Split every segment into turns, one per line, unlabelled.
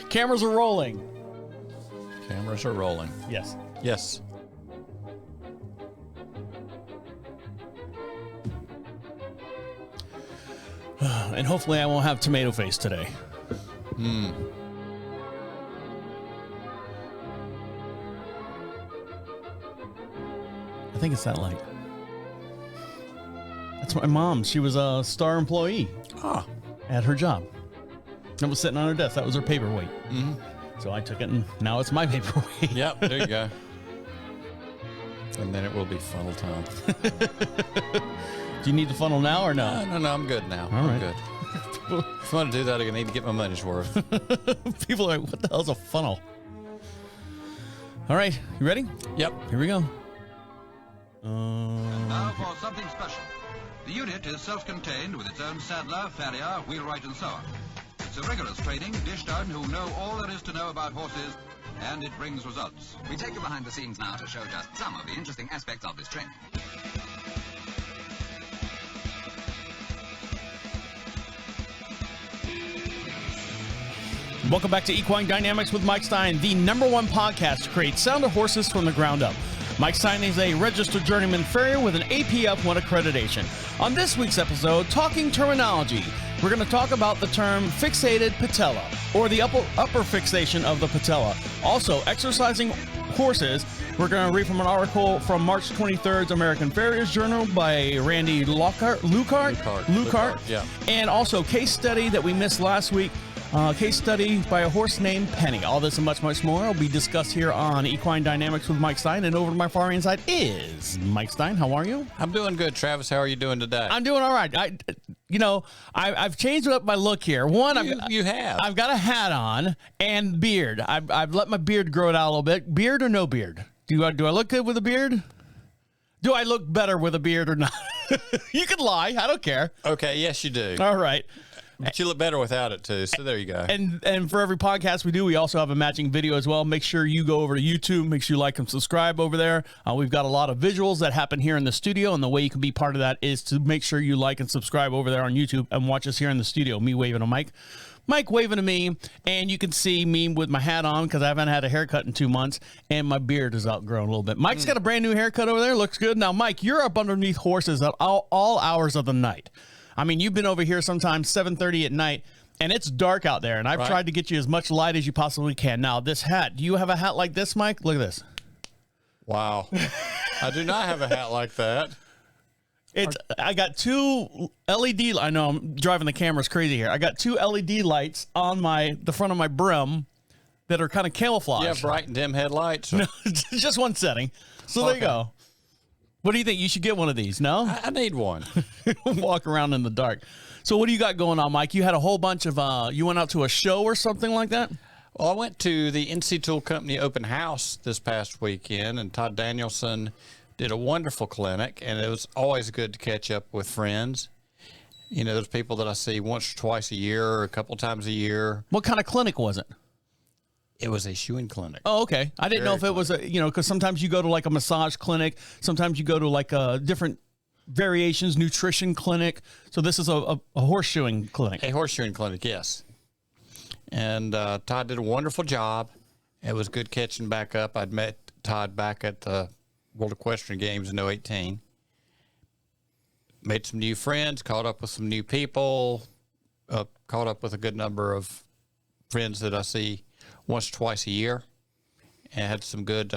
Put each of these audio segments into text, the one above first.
Cameras are rolling.
Cameras are rolling.
Yes.
Yes.
And hopefully I won't have tomato face today. I think it's that light. That's my mom. She was a star employee at her job. It was sitting on her desk. That was her paperweight. So I took it, and now it's my paperweight.
Yep, there you go. And then it will be funnel time.
Do you need the funnel now or no?
No, I'm good now.
All right.
I'm good. If I want to do that, I need to get my money's worth.
People are like, what the hell's a funnel? All right, you ready?
Yep.
Here we go.
Now for something special. The unit is self-contained with its own saddler, farrier, wheelwright and so on. It's a rigorous training dished on who know all there is to know about horses, and it brings results.
We take you behind the scenes now to show just some of the interesting aspects of this training.
Welcome back to Equine Dynamics with Mike Stine, the #1 podcast to create sounder horses from the ground up. Mike Stine is a registered journeyman farrier with an APF1 accreditation. On this week's episode, talking terminology, we're going to talk about the term fixated patella, or the upper fixation of the patella. Also, exercising horses. We're going to read from an article from March 23rd's American Farriers Journal by Randy Lukart.
Yeah.
And also, case study that we missed last week. Case study by a horse named Penny. All this and much, much more will be discussed here on Equine Dynamics with Mike Stine. And over to my far right side is Mike Stine. How are you?
I'm doing good, Travis. How are you doing today?
I'm doing all right. I've changed up my look here.
You have.
I've got a hat on and beard. I've let my beard grow it out a little bit. Beard or no beard? Do I look good with a beard? Do I look better with a beard or not? You can lie. I don't care.
Okay, yes, you do.
All right.
But you look better without it, too, so there you go.
And for every podcast we do, we also have a matching video as well. Make sure you go over to YouTube. Make sure you like and subscribe over there. We've got a lot of visuals that happen here in the studio, and the way you can be part of that is to make sure you like and subscribe over there on YouTube and watch us here in the studio. Me waving to Mike, Mike waving to me, and you can see me with my hat on because I haven't had a haircut in 2 months, and my beard is outgrown a little bit. Mike's got a brand new haircut over there. Looks good. Now, Mike, you're up underneath horses at all hours of the night. I mean, you've been over here sometimes 7:30 at night, and it's dark out there, and I've tried to get you as much light as you possibly can. Now, this hat, do you have a hat like this, Mike? Look at this.
Wow. I do not have a hat like that.
I got two LED, I know I'm driving the cameras crazy here. I got two LED lights on the front of my brim that are kind of camouflage.
You have bright and dim headlights?
No, just one setting. So there you go. What do you think? You should get one of these, no?
I need one.
Walk around in the dark. So what do you got going on, Mike? You had a whole bunch of, you went out to a show or something like that?
Well, I went to the NC Tool Company open house this past weekend, and Todd Danielson did a wonderful clinic, and it was always good to catch up with friends. You know, those people that I see once or twice a year or a couple times a year.
What kind of clinic was it?
It was a shoeing clinic.
Oh, okay. I didn't know if it was because sometimes you go to like a massage clinic. Sometimes you go to like a different variations, nutrition clinic. So this is a horseshoeing clinic.
A horseshoeing clinic, yes. And Todd did a wonderful job. It was good catching back up. I'd met Todd back at the World Equestrian Games in 2018. Made some new friends, caught up with some new people, caught up with a good number of friends that I see once or twice a year, and had some good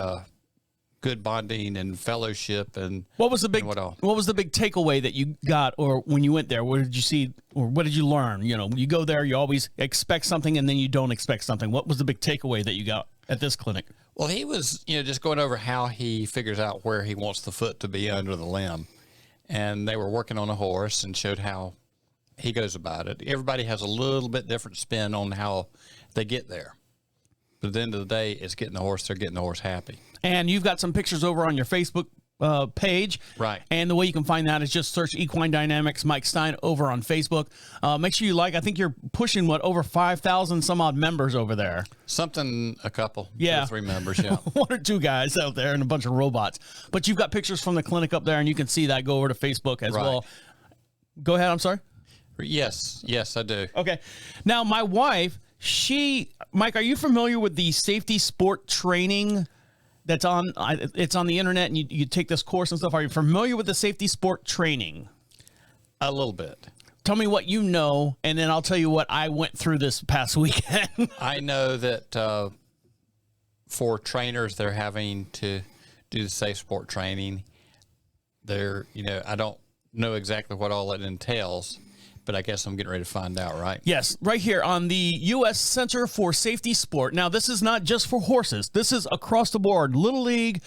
bonding and fellowship. And
what was the big takeaway that you got, or when you went there? What did you see, or what did you learn? You know, you go there, you always expect something, and then you don't expect something. What was the big takeaway that you got at this clinic?
Well, he was, just going over how he figures out where he wants the foot to be under the limb, and they were working on a horse and showed how he goes about it. Everybody has a little bit different spin on how they get there. But at the end of the day, it's getting the horse. They're getting the horse happy.
And you've got some pictures over on your Facebook page.
Right.
And the way you can find that is just search Equine Dynamics Mike Stine over on Facebook. Make sure you like. I think you're pushing, over 5,000 some odd members over there.
A couple.
Yeah.
2 or 3 members, yeah.
1 or 2 guys out there and a bunch of robots. But you've got pictures from the clinic up there, and you can see that. Go over to Facebook as well. Go ahead. I'm sorry.
Yes, I do.
Okay. Now, my wife, Mike, are you familiar with the safety sport training that's it's on the internet, and you take this course and stuff? Are you familiar with the safety sport training?
A little bit.
Tell me what you know, and then I'll tell you what I went through this past weekend.
I know that for trainers, they're having to do the SafeSport training. I don't know exactly what all it entails, but I guess I'm getting ready to find out, right?
Yes, right here on the U.S. Center for Safety Sport. Now, this is not just for horses. This is across the board. Little League,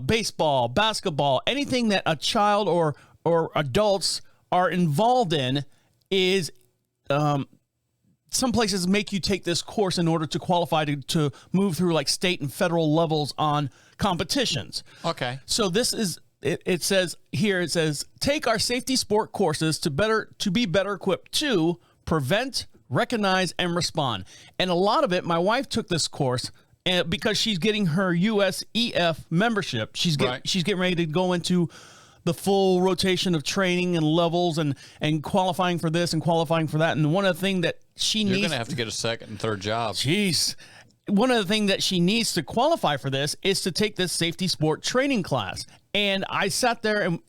baseball, basketball, anything that a child or adults are involved in is some places make you take this course in order to qualify to move through like state and federal levels on competitions.
Okay.
So this is, it says here, take our safety sport courses to be better equipped to prevent, recognize, and respond. And a lot of it, my wife took this course because she's getting her USEF membership. She's getting ready to go into the full rotation of training and levels and qualifying for this and qualifying for that. And one of the things that she needs...
You're going to have to get a second and third job.
Jeez. One of the things that she needs to qualify for this is to take this safety sport training class. And I sat there and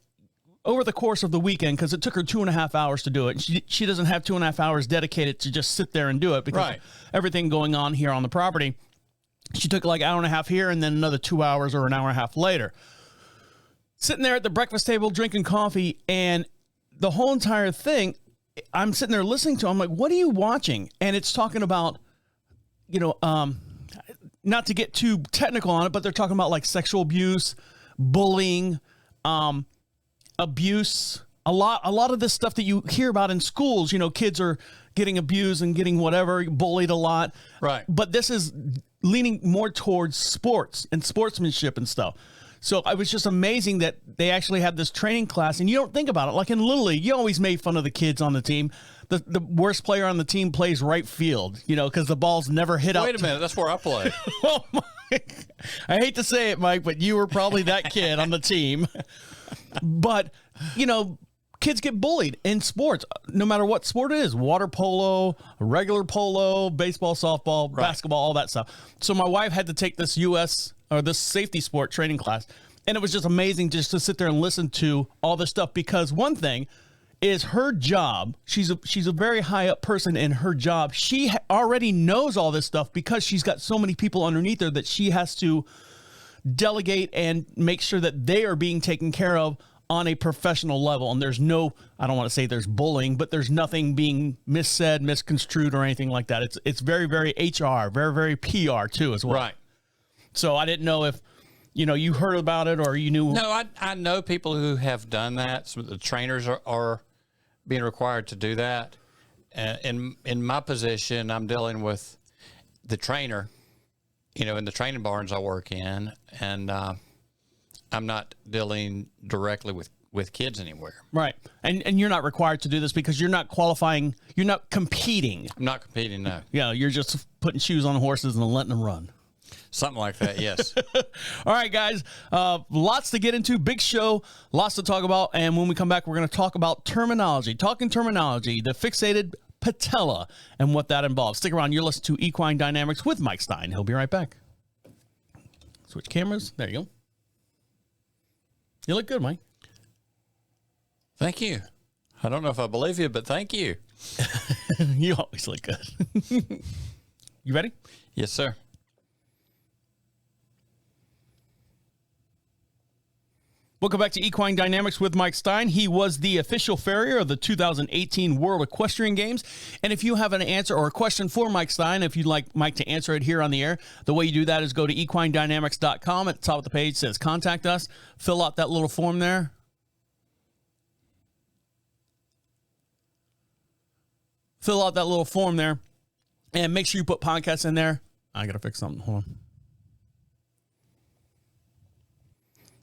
over the course of the weekend, because it took her 2.5 hours to do it. And she doesn't have 2.5 hours dedicated to just sit there and do it because of everything going on here on the property. She took like an hour and a half here and then another 2 hours or an hour and a half later. Sitting there at the breakfast table drinking coffee, and the whole entire thing, I'm sitting there listening to. I'm like, "What are you watching?" And it's talking about, not to get too technical on it, but they're talking about like sexual abuse, bullying, abuse. A lot of this stuff that you hear about in schools. Kids are getting abused and getting whatever, bullied a lot.
Right.
But this is leaning more towards sports and sportsmanship and stuff. So it was just amazing that they actually had this training class, and you don't think about it. Like in Little League, you always made fun of the kids on the team. The worst player on the team plays right field, because the ball's never hit up.
Wait a minute, that's where I play.
Oh, Mike. I hate to say it, Mike, but you were probably that kid on the team. But, kids get bullied in sports, no matter what sport it is. Water polo, regular polo, baseball, softball, basketball, all that stuff. So my wife had to take this this safety sport training class. And it was just amazing just to sit there and listen to all this stuff, because one thing is her job. She's a very high up person in her job. She already knows all this stuff because she's got so many people underneath her that she has to delegate and make sure that they are being taken care of on a professional level. And there's I don't want to say there's bullying, but there's nothing being missaid, misconstrued, or anything like that. It's very, very HR, very, very PR too as well.
Right.
So I didn't know if, you heard about it or you knew.
No, I know people who have done that. So the trainers are being required to do that. In my position, I'm dealing with the trainer, in the training barns I work in, and I'm not dealing directly with kids anywhere.
Right. And you're not required to do this because you're not qualifying. You're not competing.
I'm not competing, no.
Yeah, you're just putting shoes on horses and letting them run.
Something like that, yes.
All right, guys. Lots to get into. Big show. Lots to talk about. And when we come back, we're going to talk about terminology. Talking terminology, the fixated patella, and what that involves. Stick around. You're listening to Equine Dynamics with Mike Stine. He'll be right back. Switch cameras. There you go. You look good, Mike.
Thank you. I don't know if I believe you, but thank you.
You always look good. You ready?
Yes, sir.
Welcome back to Equine Dynamics with Mike Stine. He was the official farrier of the 2018 World Equestrian Games. And if you have an answer or a question for Mike Stine, if you'd like Mike to answer it here on the air, the way you do that is go to equinedynamics.com. At the top of the page says contact us. Fill out that little form there. Fill out that little form there. And make sure you put podcasts in there. I got to fix something. Hold on.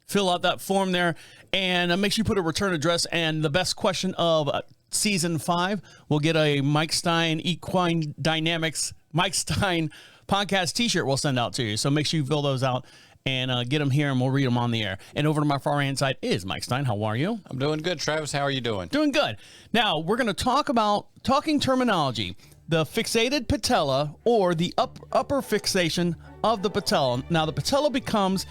Fill out that form there, and make sure you put a return address. And the best question of season 5 will get a Mike Stine Equine Dynamics Mike Stine podcast T-shirt we'll send out to you. So make sure you fill those out and get them here, and we'll read them on the air. And over to my far hand side is Mike Stine. How are you?
I'm doing good, Travis. How are you doing?
Doing good. Now we're going to talk about talking terminology. the fixated patella or the upper fixation of the patella. Now, the patella becomes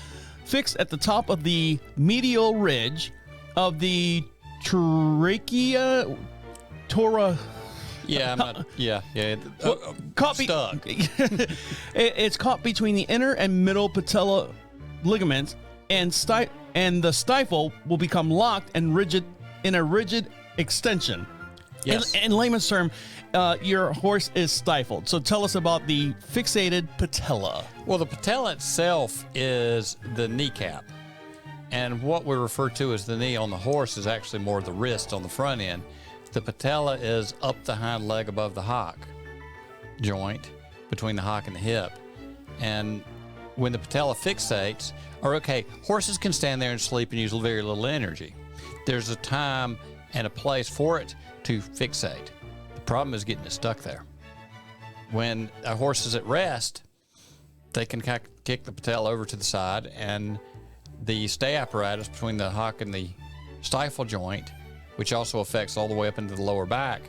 fixed at the top of the medial ridge of the trachea,
Yeah, I'm not. Yeah.
Stuck. It's caught between the inner and middle patella ligaments, and the stifle will become locked and rigid in a rigid extension.
Yes.
In layman's term, your horse is stifled. So tell us about the fixated patella.
Well, the patella itself is the kneecap. And what we refer to as the knee on the horse is actually more the wrist on the front end. The patella is up the hind leg above the hock joint, between the hock and the hip. And when the patella fixates, horses can stand there and sleep and use very little energy. There's a time and a place for it to fixate. The problem is getting it stuck there. When a horse is at rest, they can kick the patella over to the side, and the stay apparatus between the hock and the stifle joint, which also affects all the way up into the lower back,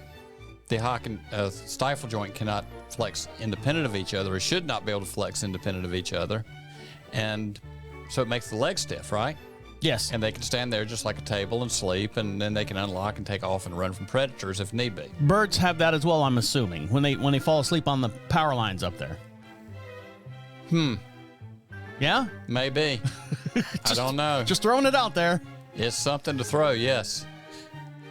the hock and stifle joint cannot flex independent of each other. It should not be able to flex independent of each other. And so it makes the leg stiff, right?
Yes.
And they can stand there just like a table and sleep, and then they can unlock and take off and run from predators if need be.
Birds have that as well, I'm assuming, when they fall asleep on the power lines up there. Yeah?
Maybe. I don't know.
Just throwing it out there.
It's something to throw, yes.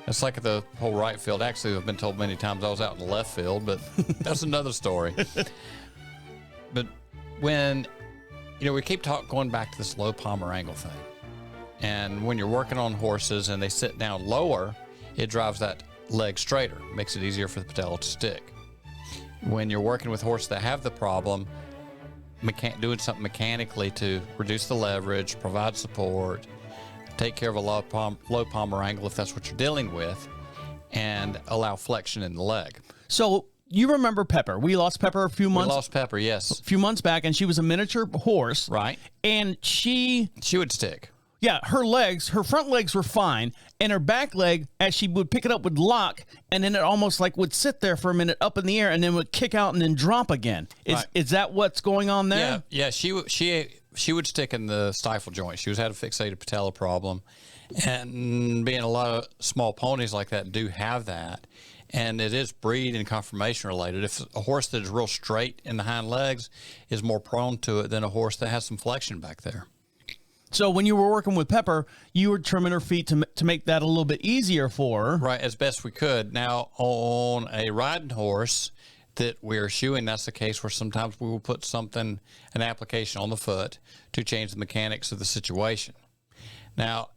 It's like the whole right field. Actually, I've been told many times I was out in the left field, but that's another story. But when, we keep going back to this low palmar angle thing. And when you're working on horses and they sit down lower, it drives that leg straighter, makes it easier for the patella to stick. When you're working with horses that have the problem, doing something mechanically to reduce the leverage, provide support, take care of a low palmar angle if that's what you're dealing with, and allow flexion in the leg.
So you remember Pepper. We lost Pepper a few months.
We lost Pepper, yes.
A few months back, and she was a miniature horse.
Right.
And she
would stick.
Yeah, her front legs were fine, and her back leg, as she would pick it up, would lock, and then it almost would sit there for a minute up in the air, and then would kick out and then drop again. Is that what's going on there?
Yeah. She would stick in the stifle joint. She had a fixated patella problem, and being a lot of small ponies like that do have that, and it is breed and conformation related. If a horse that is real straight in the hind legs is more prone to it than a horse that has some flexion back there.
So when you were working with Pepper, you were trimming her feet to make that a little bit easier for her.
Right, as best we could. Now, on a riding horse that we're shoeing, that's the case where sometimes we will put an application on the foot to change the mechanics of the situation. Now,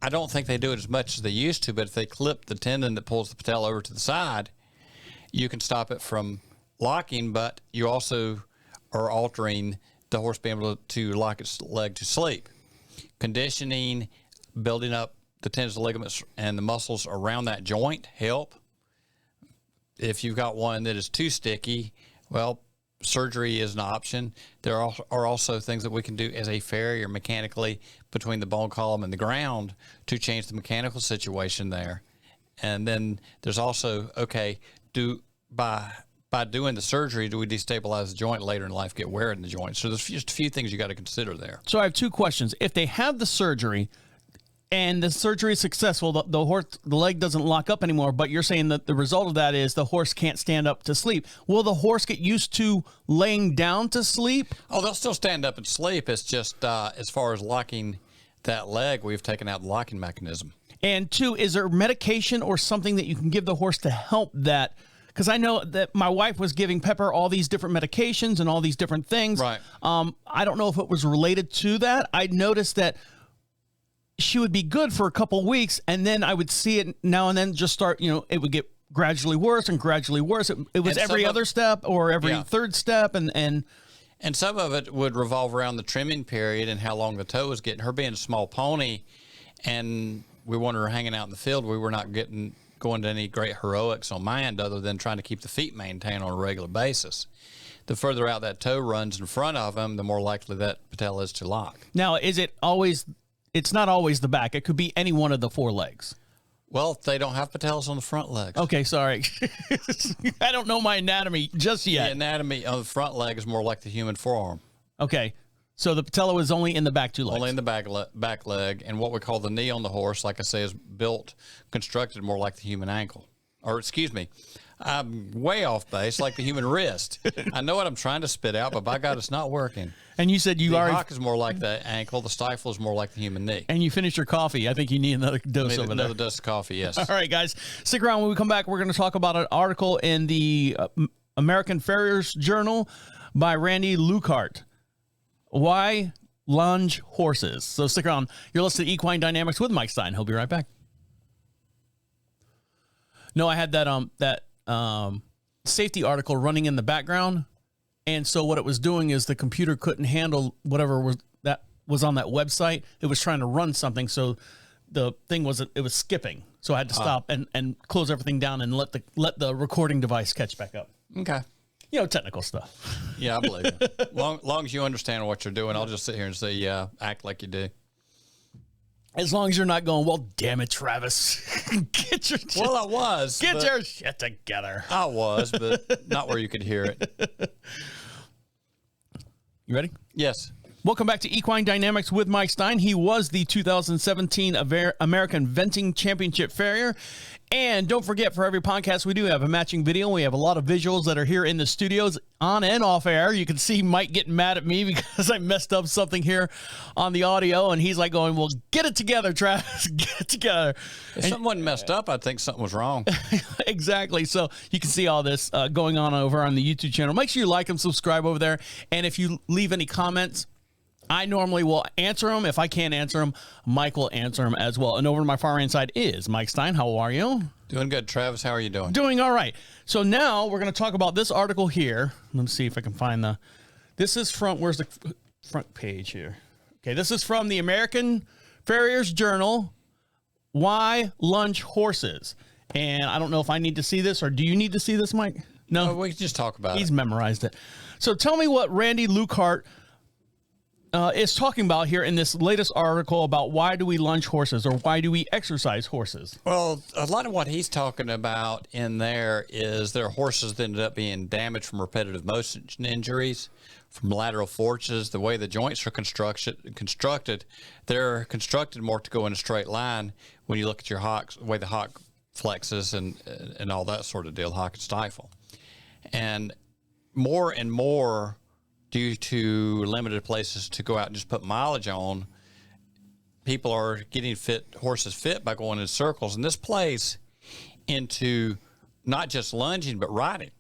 I don't think they do it as much as they used to, but if they clip the tendon that pulls the patella over to the side, you can stop it from locking, but you also are altering the horse being able to lock its leg to sleep. Conditioning, building up the tendons, the ligaments, and the muscles around that joint help. If you've got one that is too sticky, well, surgery is an option. There are also things that we can do as a farrier mechanically between the bone column and the ground to change the mechanical situation there. And then there's also, by doing the surgery, do we destabilize the joint later in life, get wear in the joint? So there's just a few things you got to consider there.
So I have two questions. If they have the surgery and the surgery is successful, the leg doesn't lock up anymore, but you're saying that the result of that is the horse can't stand up to sleep. Will the horse get used to laying down to sleep?
Oh, they'll still stand up and sleep. It's just as far as locking that leg, we've taken out the locking mechanism.
And two, is there medication or something that you can give the horse to help that? Because I know that my wife was giving Pepper all these different medications and all these different things.
Right.
I don't know if it was related to that. I noticed that she would be good for a couple weeks, and then I would see it now and then just start, it would get gradually worse and gradually worse. It was every other step or every third step. And
some of it would revolve around the trimming period and how long the toe was getting. Her being a small pony, and we wanted her hanging out in the field, we were not going to any great heroics on my end other than trying to keep the feet maintained on a regular basis. The further out that toe runs in front of him, the more likely that patella is to lock.
Now, it's not always the back. It could be any one of the four legs.
Well, they don't have patellas on the front legs.
Okay, sorry. I don't know my anatomy just
The
yet.
anatomy of the front leg is more like the human forearm.
Okay, so the patella was only in the back 2 legs.
Only in the back leg, and what we call the knee on the horse, like I say, is constructed more like the human ankle. Or, excuse me, I'm way off base, like the human wrist. I know what I'm trying to spit out, but by God, it's not working.
And you said you
The
already...
hock is more like the ankle. The stifle is more like the human knee.
And you finished your coffee. I think you need another dose over there.
Another dose of coffee, yes.
All right, guys. Stick around. When we come back, we're going to talk about an article in the American Farrier's Journal by Randy Lukart. Why lunge horses? So stick around. You're listening to Equine Dynamics with Mike Stine. He'll be right back. No, I had that safety article running in the background. And so what it was doing is the computer couldn't handle whatever was on that website. It was trying to run something. So the thing was skipping. So I had to stop and close everything down and let the recording device catch back up.
Okay.
You know, technical stuff.
Yeah, I believe it. Long as you understand what you're doing, I'll just sit here and say, yeah, act like you do.
As long as you're not going, well, damn it, Travis. Get your shit together.
I was, but not where you could hear it.
You ready?
Yes.
Welcome back to Equine Dynamics with Mike Stine. He was the 2017 American Venting Championship Farrier. And don't forget, for every podcast we do have a matching video. We have a lot of visuals that are here in the studios on and off air. You can see Mike getting mad at me because I messed up something here on the audio. And he's like going, well, get it together, Travis. Get it together.
If something wasn't messed up, I'd think something was wrong.
Exactly. So you can see all this going on over on the YouTube channel. Make sure you like and subscribe over there. And if you leave any comments, I normally will answer them. If I can't answer them, Mike will answer them as well. And over to my far hand side is Mike Stine. How are you?
Doing good. Travis, how are you doing?
Doing all right. So now we're going to talk about this article here. Let me see if I can find this is from, where's the front page here? Okay, this is from the American Farrier's Journal, Why Lunge Horses. And I don't know if I need to see this, or do you need to see this, Mike? No,
we can just talk about it.
He's memorized it. So tell me what Randy Lukart is talking about here in this latest article about why do we lunge horses, or why do we exercise horses?
Well, a lot of what he's talking about in there is there are horses that ended up being damaged from repetitive motion injuries, from lateral forces. The way the joints are constructed, they're constructed more to go in a straight line when you look at your hocks, the way the hock flexes and all that sort of deal, hock and stifle. And more, due to limited places to go out and just put mileage on, people are getting horses fit by going in circles. And this plays into not just lunging, but riding.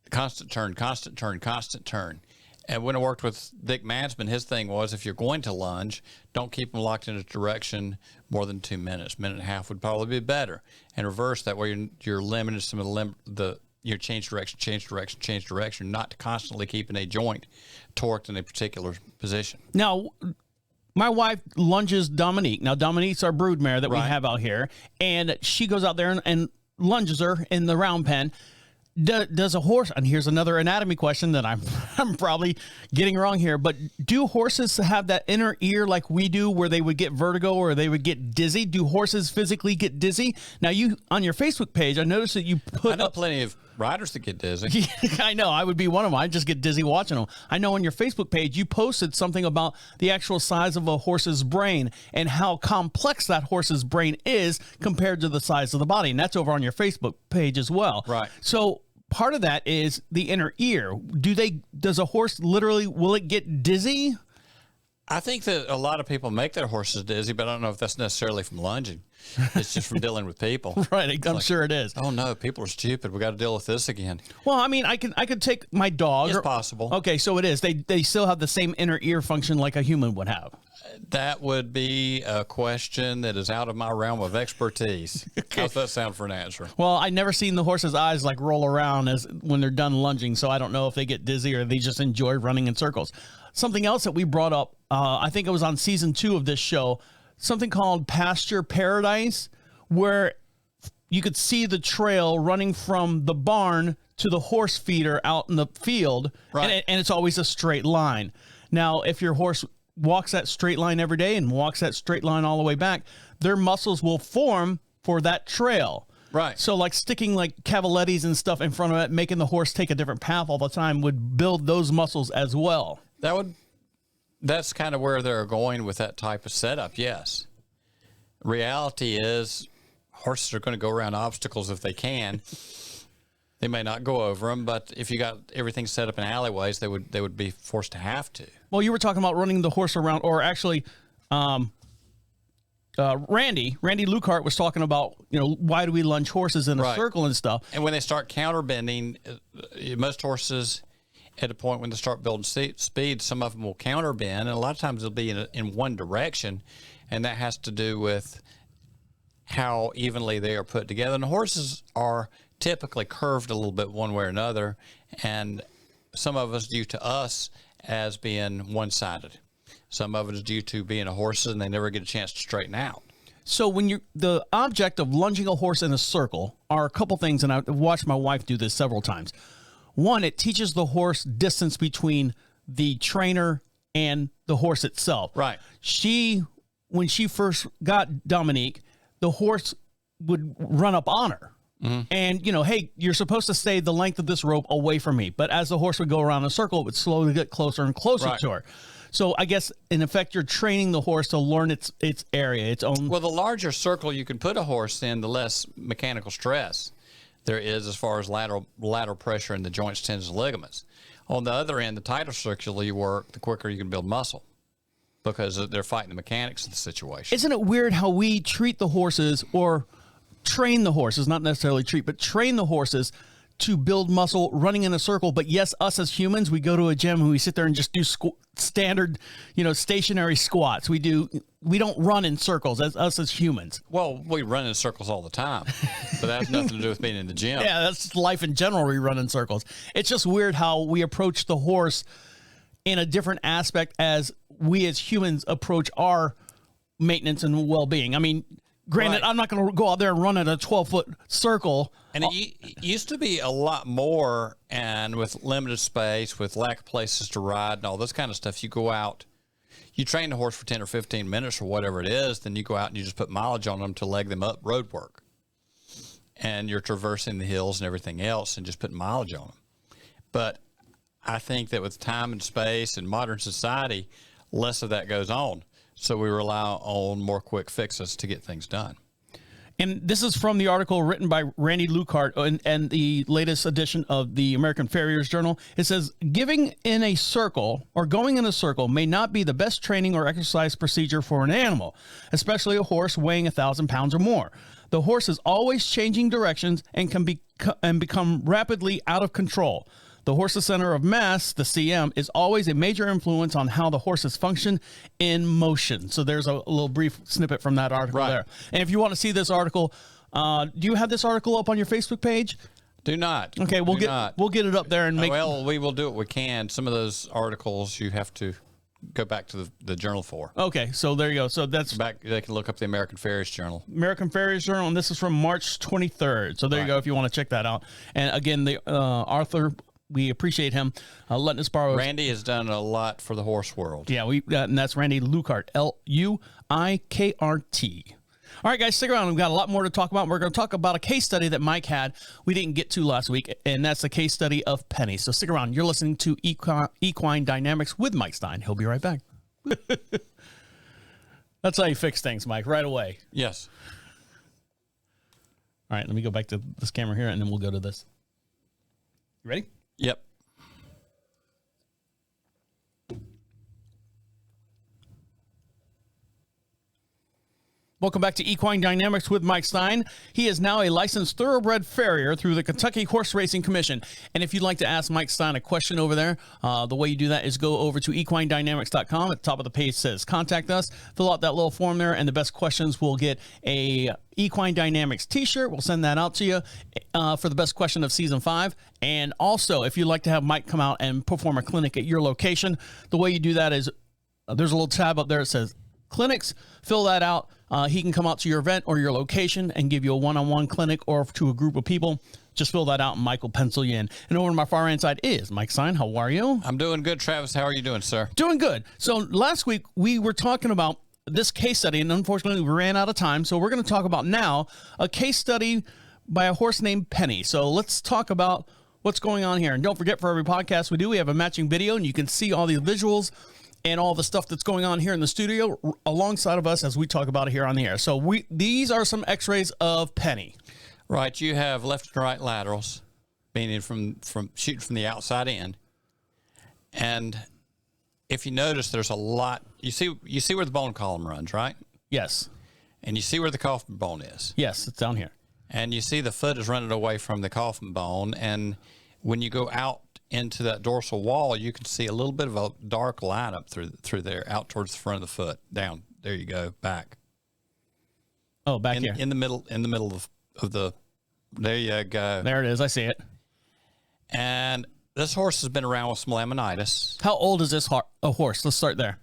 Constant turn, constant turn, constant turn. And when I worked with Dick Mansman, his thing was, if you're going to lunge, don't keep them locked in a direction more than 2 minutes. Minute and a half would probably be better. And reverse, that way you're limited some of your change direction, not to constantly keeping a joint torqued in a particular position.
Now, my wife lunges Dominique. Now, Dominique's our broodmare that we have out here, and she goes out there and lunges her in the round pen. Does a horse, and here's another anatomy question that I'm probably getting wrong here, but do horses have that inner ear like we do where they would get vertigo or they would get dizzy? Do horses physically get dizzy? Now, you on your Facebook page, I noticed that you put
I know plenty of riders that get dizzy.
I know. I would be one of them. I just get dizzy watching them. I know on your Facebook page, you posted something about the actual size of a horse's brain and how complex that horse's brain is compared to the size of the body. And that's over on your Facebook page as well.
Right.
So part of that is the inner ear. Does a horse literally, will it get dizzy?
I think that a lot of people make their horses dizzy, but I don't know if that's necessarily from lunging. It's just from dealing with people.
Right, I'm sure it is.
Oh no, people are stupid. We got to deal with this again.
Well, I mean, I could take my dog.
It's possible. Okay,
so it is. They still have the same inner ear function like a human would have.
That would be a question that is out of my realm of expertise. Okay. How's that sound for an answer?
Well, I never seen the horse's eyes like roll around as when they're done lunging, so I don't know if they get dizzy or they just enjoy running in circles. Something else that we brought up, I think it was on season 2 of this show, something called Pasture Paradise, where you could see the trail running from the barn to the horse feeder out in the field, right. and it's always a straight line. Now, if your horse walks that straight line every day and walks that straight line all the way back, their muscles will form for that trail.
Right.
So like sticking like cavalettis and stuff in front of it, making the horse take a different path all the time would build those muscles as well.
That's kind of where they're going with that type of setup. Yes. Reality is horses are going to go around obstacles if they can. They may not go over them, but if you got everything set up in alleyways, they would be forced to have to.
Well, you were talking about running the horse around, or actually, Randy Lucart was talking about, why do we lunge horses in a circle and stuff?
And when they start counterbending, most horses at a point when they start building speed, some of them will counterbend, and a lot of times they'll be in one direction, and that has to do with how evenly they are put together. And the horses are typically curved a little bit one way or another, and some of us due to us as being one-sided. Some of it is due to being a horse and they never get a chance to straighten out.
So when the object of lunging a horse in a circle are a couple things, and I've watched my wife do this several times. One, it teaches the horse distance between the trainer and the horse itself.
Right.
When she first got Dominique, the horse would run up on her. Mm-hmm. And, hey, you're supposed to stay the length of this rope away from me. But as the horse would go around a circle, it would slowly get closer and closer to her. So I guess, in effect, you're training the horse to learn its area, its own.
Well, the larger circle you can put a horse in, the less mechanical stress there is as far as lateral pressure in the joints, tendons, and ligaments. On the other end, the tighter circle you work, the quicker you can build muscle, because they're fighting the mechanics of the situation.
Isn't it weird how we treat the horses, or train the horses, not necessarily treat, but train the horses to build muscle running in a circle? But yes, us as humans, we go to a gym and we sit there and just do standard, stationary squats. We don't run in circles as humans.
Well, we run in circles all the time, but that has nothing to do with being in the gym.
Yeah, that's life in general. We run in circles. It's just weird how we approach the horse in a different aspect as we as humans approach our maintenance and well-being. I mean, granted, I'm not going to go out there and run in a 12-foot circle.
And it used to be a lot more, and with limited space, with lack of places to ride and all this kind of stuff, you go out, you train the horse for 10 or 15 minutes or whatever it is, then you go out and you just put mileage on them to leg them up road work. And you're traversing the hills and everything else and just putting mileage on them. But I think that with time and space and modern society, less of that goes on. So we rely on more quick fixes to get things done.
And this is from the article written by Randy Lucart and the latest edition of the American Farrier's Journal. It says, going in a circle may not be the best training or exercise procedure for an animal, especially a horse weighing 1,000 pounds or more. The horse is always changing directions and can become rapidly out of control. The horse's center of mass, the CM, is always a major influence on how the horses function in motion. So there's a little brief snippet from that article there. And if you want to see this article, do you have this article up on your Facebook page?
Do not.
Okay, we'll get it up there and make.
Well, we will do what we can. Some of those articles you have to go back to the journal for.
Okay, so there you go. So that's
back. They can look up the American Farrier's Journal.
American Farrier's Journal, and this is from March 23rd. So there you go. If you want to check that out. And again, the Arthur. We appreciate him letting us borrow.
Randy has done a lot for the horse world.
Yeah, and that's Randy Lucart, Luikrt. All right, guys, stick around. We've got a lot more to talk about. We're going to talk about a case study that Mike had we didn't get to last week, and that's the case study of Penny. So stick around. You're listening to Equine Dynamics with Mike Stine. He'll be right back. That's how you fix things, Mike, right away.
Yes.
All right, let me go back to this camera here, and then we'll go to this. You ready?
Yep.
Welcome back to Equine Dynamics with Mike Stine. He is now a licensed thoroughbred farrier through the Kentucky Horse Racing Commission. And if you'd like to ask Mike Stine a question over there, the way you do that is go over to equinedynamics.com. At the top of the page says contact us. Fill out that little form there, and the best questions will get a Equine Dynamics t-shirt. We'll send that out to you for the best question of season 5. And also, if you'd like to have Mike come out and perform a clinic at your location, the way you do that is there's a little tab up there that says clinics. Fill that out. He can come out to your event or your location and give you a one-on-one clinic or to a group of people. Just fill that out and Mike will pencil you in. And over on my far hand side is Mike Stine. How are you?
I'm doing good, Travis. How are you doing, sir?
Doing good. So last week we were talking about this case study, and unfortunately we ran out of time, so we're going to talk about now a case study by a horse named Penny. So let's talk about what's going on here. And don't forget, for every podcast we do, we have a matching video, and you can see all the visuals and all the stuff that's going on here in the studio alongside of us as we talk about it here on the air. So these are some x-rays of Penny.
Right, you have left and right laterals, meaning from shooting from the outside in. And if you notice, there's a lot. You see where the bone column runs, right?
Yes.
And you see where the coffin bone is.
Yes, it's down here.
And you see the foot is running away from the coffin bone. And when you go out into that dorsal wall, you can see a little bit of a dark line up through there, out towards the front of the foot. Down. There you go. Back.
Oh, back here.
In the middle of the, there you go.
There it is. I see it.
And this horse has been around with some laminitis.
How old is this horse? Let's start there.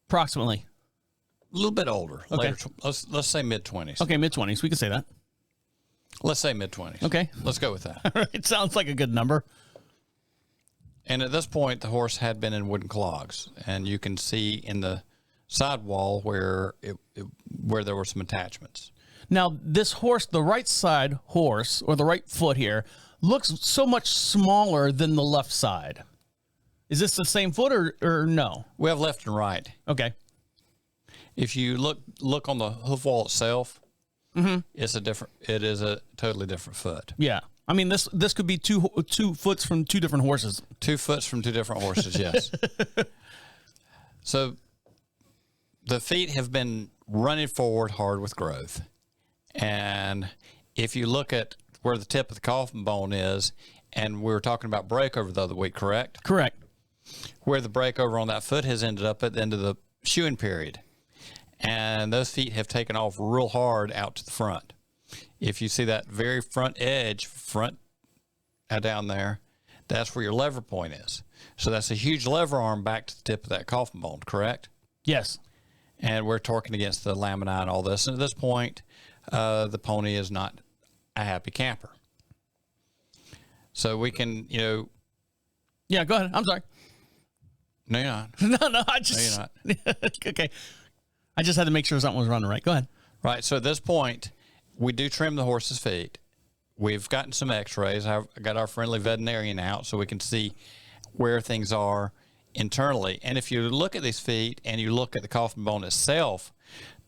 Approximately.
A little bit older.
Okay.
Later, let's say mid-20s.
Okay, mid-20s. We can say that.
Let's say mid-20s.
Okay.
Let's go with that.
It sounds like a good number.
And at this point, the horse had been in wooden clogs. And you can see in the sidewall where there were some attachments.
Now, this horse, the right side horse, or the right foot here, looks so much smaller than the left side. Is this the same foot or no?
We have left and right.
Okay.
If you look on the hoof wall itself, it is a totally different foot.
Yeah. I mean, this could be two foots from two different horses.
2 foot from 2 different horses, yes. So the feet have been running forward hard with growth. And if you look at where the tip of the coffin bone is, and we were talking about breakover the other week, correct?
Correct.
Where the breakover on that foot has ended up at the end of the shoeing period. And those feet have taken off real hard out to the front. If you see that very front edge, down there, that's where your lever point is. So that's a huge lever arm back to the tip of that coffin bone, correct?
Yes.
And we're torquing against the lamina and all this. And at this point, the pony is not a happy camper. So we can,
Yeah, go ahead. I'm sorry.
No, you're not.
No, I just...
No, you're not.
Okay. I just had to make sure something was running right. Go ahead.
Right. So at this point, we do trim the horse's feet. We've gotten some x-rays. I've got our friendly veterinarian out so we can see where things are internally. And if you look at these feet and you look at the coffin bone itself,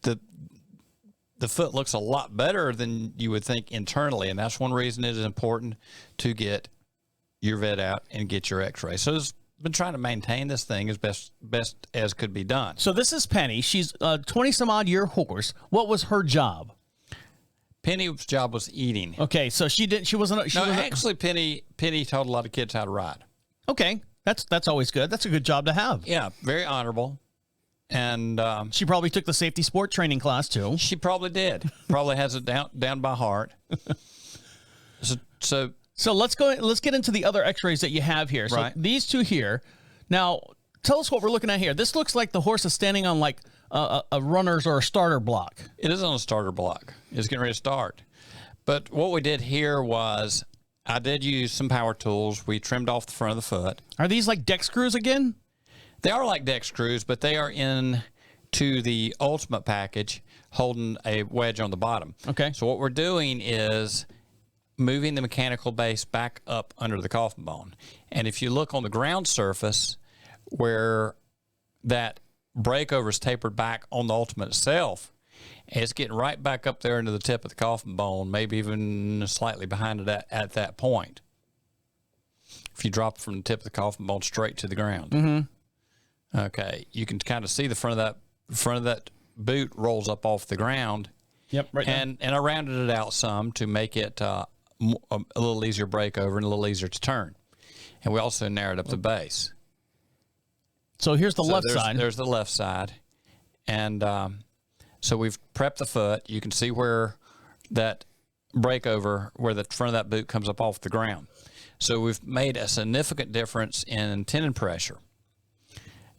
the foot looks a lot better than you would think internally. And that's one reason it is important to get your vet out and get your x-ray. So it's been trying to maintain this thing as best as could be done.
So this is Penny. She's a 20-some-odd-year horse. What was her job?
Penny's job was eating.
Okay, so she wasn't.
Actually, Penny taught a lot of kids how to ride.
Okay, that's always good. That's a good job to have.
Yeah, very honorable. And
she probably took the safety sport training class too.
She probably did. Probably has it down by heart.
So let's get into the other x-rays that you have here. So
right.
These two here. Now, tell us what we're looking at here. This looks like the horse is standing on like a runner's or a starter block.
It is on a starter block. It's getting ready to start. But what we did here was I did use some power tools. We trimmed off the front of the foot.
Are these like deck screws again?
They are like deck screws, but they are into the ultimate package holding a wedge on the bottom.
Okay.
So what we're doing is moving the mechanical base back up under the coffin bone. And if you look on the ground surface where that breakover is tapered back on the ultimate itself, it's getting right back up there into the tip of the coffin bone, maybe even slightly behind it at that point. If you drop from the tip of the coffin bone straight to the ground. Mm-hmm. Okay, you can kind of see the front of that boot rolls up off the ground.
Yep, right.
And I rounded it out some to make it a little easier breakover and a little easier to turn. And we also narrowed up the base.
So here's the left side.
There's the left side. And so we've prepped the foot. You can see where that breakover, where the front of that boot comes up off the ground. So we've made a significant difference in tendon pressure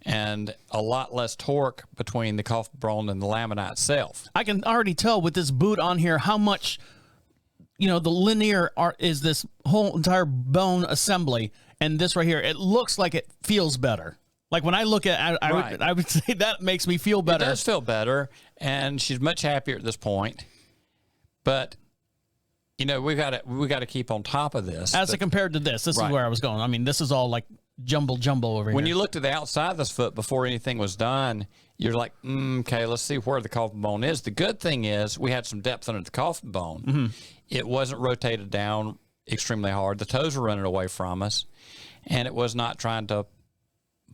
and a lot less torque between the coffin bone and the lamina itself.
I can already tell with this boot on here how much, the linear art is this whole entire bone assembly. And this right here, it looks like it feels better. Like when I look at, I would say that makes me feel better.
It does feel better, and she's much happier at this point. But we got to keep on top of this.
As compared to this is where I was going. I mean, this is all like jumbo over here.
When you looked at the outside of this foot before anything was done, you're like, okay, let's see where the coffin bone is. The good thing is we had some depth under the coffin bone. Mm-hmm. It wasn't rotated down extremely hard. The toes were running away from us, and it was not trying to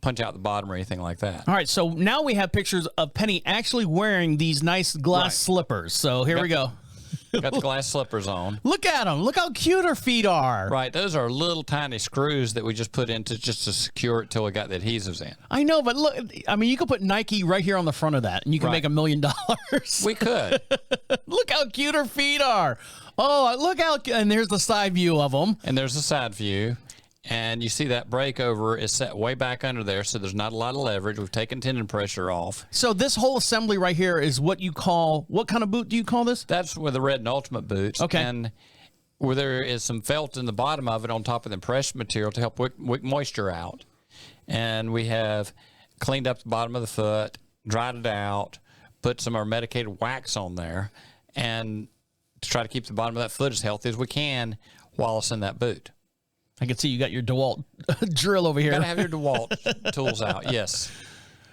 punch out the bottom or anything like that.
All right, so now we have pictures of Penny actually wearing these nice glass slippers. So here we go.
Got the glass slippers on.
Look at them. Look how cute her feet are.
Right. Those are little tiny screws that we just put into just to secure it till we got the adhesives in.
I know, but look, I mean, you could put Nike right here on the front of that, and you can make $1 million.
We could.
Look how cute her feet are. Oh, look how, and there's the side view of them.
And there's the side view. And you see that breakover is set way back under there, so there's not a lot of leverage. We've taken tendon pressure off.
So this whole assembly right here is what kind of boot do you call this?
That's with the Red and Ultimate boots.
Okay.
And where there is some felt in the bottom of it on top of the impression material to help wick moisture out. And we have cleaned up the bottom of the foot, dried it out, put some of our medicated wax on there, and to try to keep the bottom of that foot as healthy as we can while it's in that boot.
I can see you got your DeWalt drill over here.
Got to have your DeWalt tools out, yes.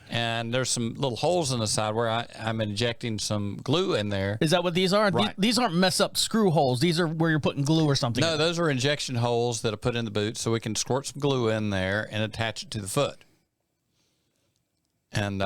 And there's some little holes in the side where I'm injecting some glue in there.
Is that what these are?
Right.
These aren't mess up screw holes. These are where you're putting glue or something.
No, those are injection holes that are put in the boot so we can squirt some glue in there and attach it to the foot. And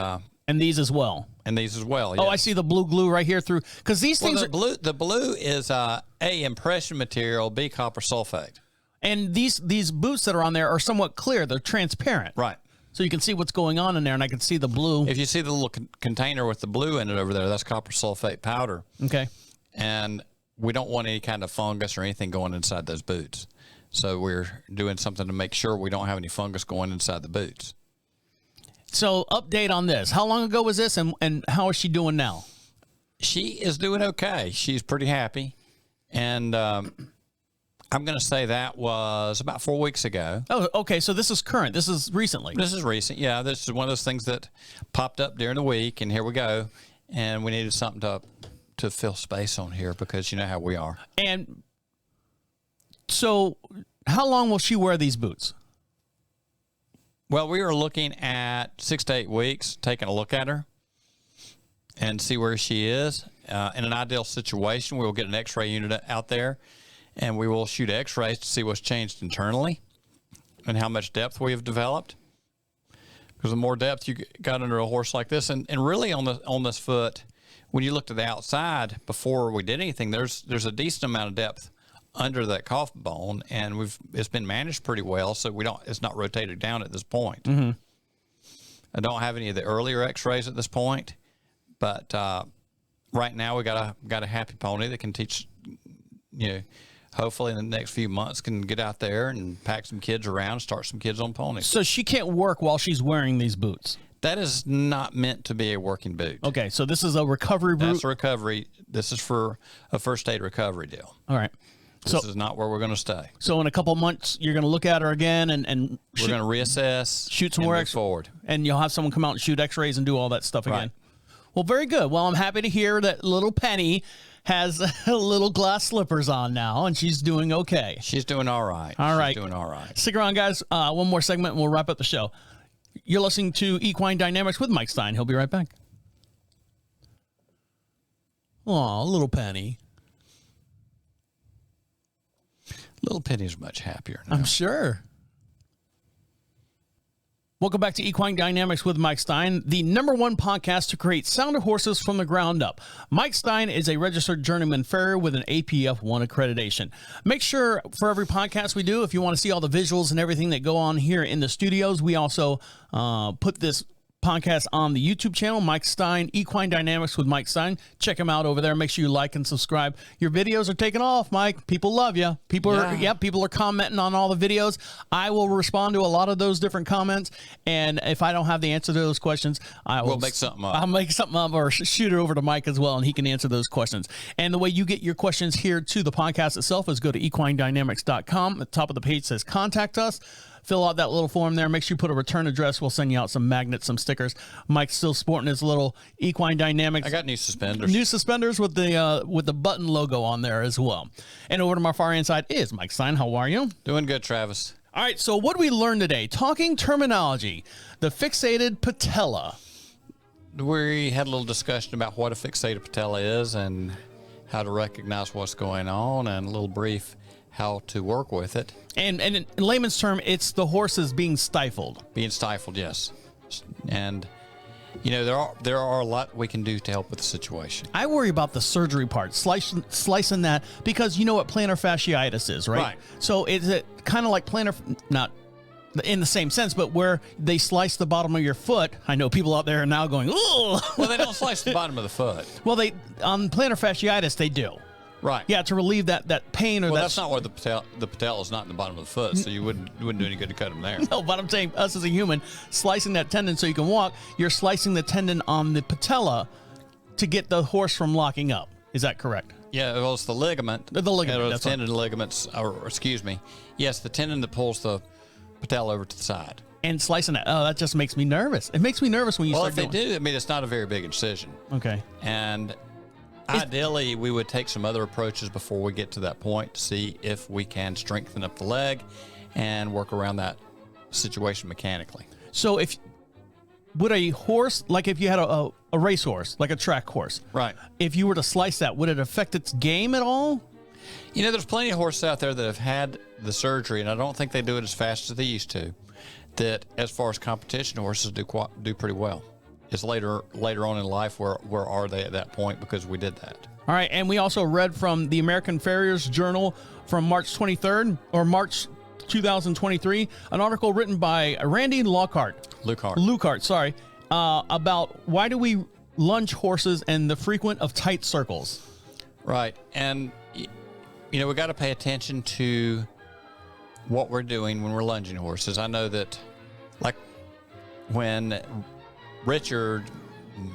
these as well.
And these as well, yes.
Oh, I see the blue glue right here through, because these things are...
The blue is A, impression material, B, copper sulfate.
And these boots that are on there are somewhat clear. They're transparent.
Right.
So you can see what's going on in there, and I can see the blue.
If you see the little container with the blue in it over there, that's copper sulfate powder.
Okay.
And we don't want any kind of fungus or anything going inside those boots. So we're doing something to make sure we don't have any fungus going inside the boots.
So update on this. How long ago was this, and how is she doing now?
She is doing okay. She's pretty happy. And I'm going to say that was about 4 weeks ago.
Oh, okay. So this is current. This is recently.
This is recent. Yeah, this is one of those things that popped up during the week, and here we go. And we needed something to fill space on here because you know how we are.
And so how long will she wear these boots?
Well, we were looking at 6 to 8 weeks, taking a look at her and see where she is. In an ideal situation, we will get an X-ray unit out there, and we will shoot X-rays to see what's changed internally and how much depth we have developed. Because the more depth you got under a horse like this, and really on this foot, when you looked at the outside before we did anything, there's a decent amount of depth under that coffin bone, and it's been managed pretty well, so it's not rotated down at this point.
Mm-hmm.
I don't have any of the earlier X-rays at this point, but right now we got a happy pony that can teach, hopefully in the next few months can get out there and pack some kids around, start some kids on ponies.
So she can't work while she's wearing these boots?
That is not meant to be a working boot.
Okay, so this is a recovery boot?
That's a recovery. This is for a first aid recovery deal.
All right.
This is not where we're going to stay.
So in a couple months, you're going to look at her again and
we're going to reassess,
shoot some more
X forward,
and you'll have someone come out and shoot X-rays and do all that stuff again.
Right.
Well, very good. Well, I'm happy to hear that little Penny has little glass slippers on now, and she's doing okay.
She's doing all right.
All right.
She's doing all right.
Stick around, guys. One more segment, and we'll wrap up the show. You're listening to Equine Dynamics with Mike Stine. He'll be right back. Aw, little Penny.
Little Penny's much happier now.
I'm sure. Welcome back to Equine Dynamics with Mike Stine, the #1 podcast to create sounder horses from the ground up. Mike Stine is a registered journeyman farrier with an APF 1 accreditation. Make sure for every podcast we do, if you want to see all the visuals and everything that go on here in the studios, we also put this podcast on the YouTube channel, Mike Stine, Equine Dynamics with Mike Stine. Check him out over there. Make sure you like and subscribe. Your videos are taking off, Mike. People love you. People are commenting on all the videos. I will respond to a lot of those different comments, and if I don't have the answer to those questions, we'll
make something up.
I'll make something up or shoot it over to Mike as well, and he can answer those questions. And the way you get your questions here to the podcast itself is go to equinedynamics.com. At the top of the page says contact us. Fill out that little form there. Make sure you put a return address. We'll send you out some magnets, some stickers. Mike's still sporting his little Equine Dynamics.
I got new suspenders.
New suspenders with the button logo on there as well. And over to my far hand side is Mike Stine. How are you?
Doing good, Travis.
All right, so what did we learn today? Talking terminology, the fixated patella.
We had a little discussion about what a fixated patella is and how to recognize what's going on, and a little brief how to work with it.
And in layman's term, it's the horses being stifled.
Being stifled, yes. And you know, there are a lot we can do to help with the situation.
I worry about the surgery part, slicing that, because you know what plantar fasciitis is, right?
Right.
So is it kind of like plantar, not in the same sense, but where they slice the bottom of your foot? I know people out there are now going, "Ugh."
Well, they don't slice the bottom of the foot.
Well, they on plantar fasciitis they do.
Right.
Yeah, to relieve that pain or
well,
that.
that's not where the patella is not in the bottom of the foot, so you wouldn't do any good to cut them there.
No, but I'm saying us as a human, slicing that tendon so you can walk, you're slicing the tendon on the patella to get the horse from locking up. Is that correct?
Yeah, well, it's the ligament.
The ligament,
The
that's
tendon ligaments, or excuse me. Yes, the tendon that pulls the patella over to the side.
And slicing that, oh, that just makes me nervous. It makes me nervous when you
Well,
start
if they do, I mean, it's not a very big incision.
Okay.
And ideally, we would take some other approaches before we get to that point to see if we can strengthen up the leg and work around that situation mechanically.
So would a horse, like if you had a racehorse, like a track horse,
Right.
if you were to slice that, would it affect its game at all?
You know, there's plenty of horses out there that have had the surgery, and I don't think they do it as fast as they used to, that as far as competition horses do pretty well. It's later on in life where are they at that point because we did that.
All right, and we also read from the American Farriers Journal from March 23rd, or March 2023, an article written by Randy Lukehart, sorry, about why do we lunge horses and the frequent of tight circles.
Right, and you know, we got to pay attention to what we're doing when we're lunging horses. I know that, like when Richard,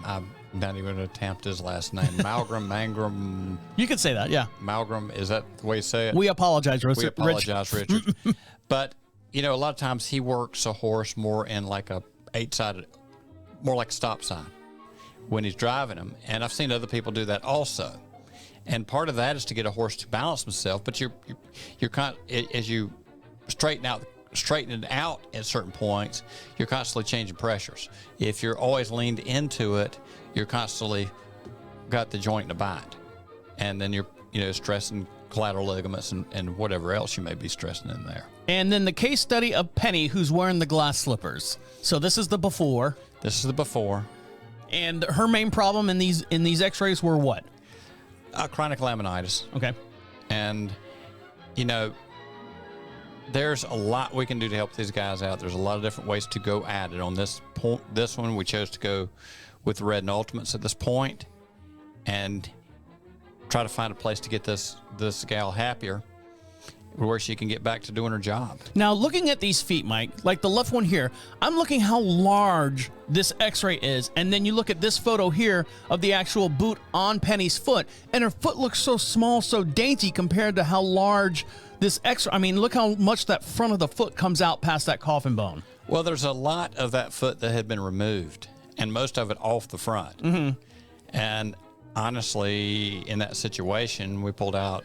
I'm not even going to attempt his last name, Mangrum.
You could say that, yeah.
Malgram, is that the way you say it?
We apologize, Richard.
We apologize, Richard. But, you know, a lot of times he works a horse more in like a 8-sided, more like a stop sign when he's driving him. And I've seen other people do that also. And part of that is to get a horse to balance himself. But you're as you straighten it out at certain points, you're constantly changing pressures. If you're always leaned into it, you're constantly got the joint in a bind. And then you're, stressing collateral ligaments and whatever else you may be stressing in there.
And then the case study of Penny, who's wearing the glass slippers. So this is the before.
This is the before.
And her main problem in these x-rays were what?
Chronic laminitis.
Okay.
And, there's a lot we can do to help these guys out. There's a lot of different ways to go at it. On this one, we chose to go with the Red and Ultimates at this point and try to find a place to get this gal happier where she can get back to doing her job.
Now, looking at these feet, Mike, like the left one here, I'm looking how large this x-ray is, and then you look at this photo here of the actual boot on Penny's foot, and her foot looks so small, so dainty compared to how large this x-ray. I mean, look how much that front of the foot comes out past that coffin bone.
Well, there's a lot of that foot that had been removed, and most of it off the front. Mm-hmm. And honestly, in that situation, we pulled out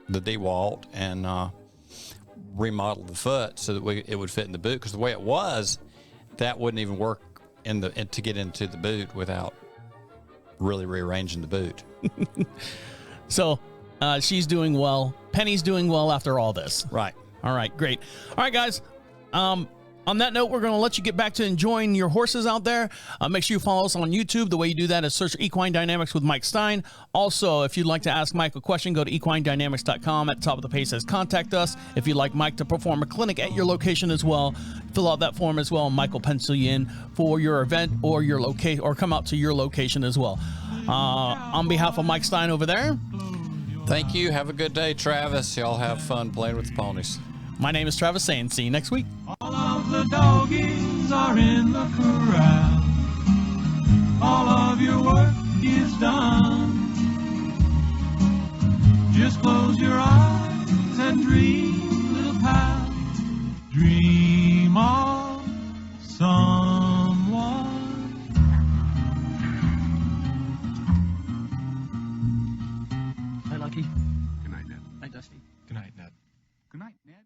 the dewalt and remodeled the foot so that it would fit in the boot. Because the way it was, that wouldn't even work to get into the boot without really rearranging the boot.
So she's doing well. Penny's doing well after all this.
Right.
All right, great. All right, guys. On that note, we're going to let you get back to enjoying your horses out there. Make sure you follow us on YouTube. The way you do that is search Equine Dynamics with Mike Stine. Also, if you'd like to ask Mike a question, go to equinedynamics.com. At the top of the page says contact us. If you'd like Mike to perform a clinic at your location as well, fill out that form as well, and Mike will pencil you in for your event or your location, or come out to your location as well. On behalf of Mike Stine over there,
thank you. Have a good day, Travis. Y'all have fun playing with the ponies.
My name is Travis saying see you next week.
All of the doggies are in the corral. All of your work is done. Just close your eyes and dream, little pal. Dream.
Lucky.
Good night, Ned.
Night, Dusty.
Good night, Ned.
Good night, Ned.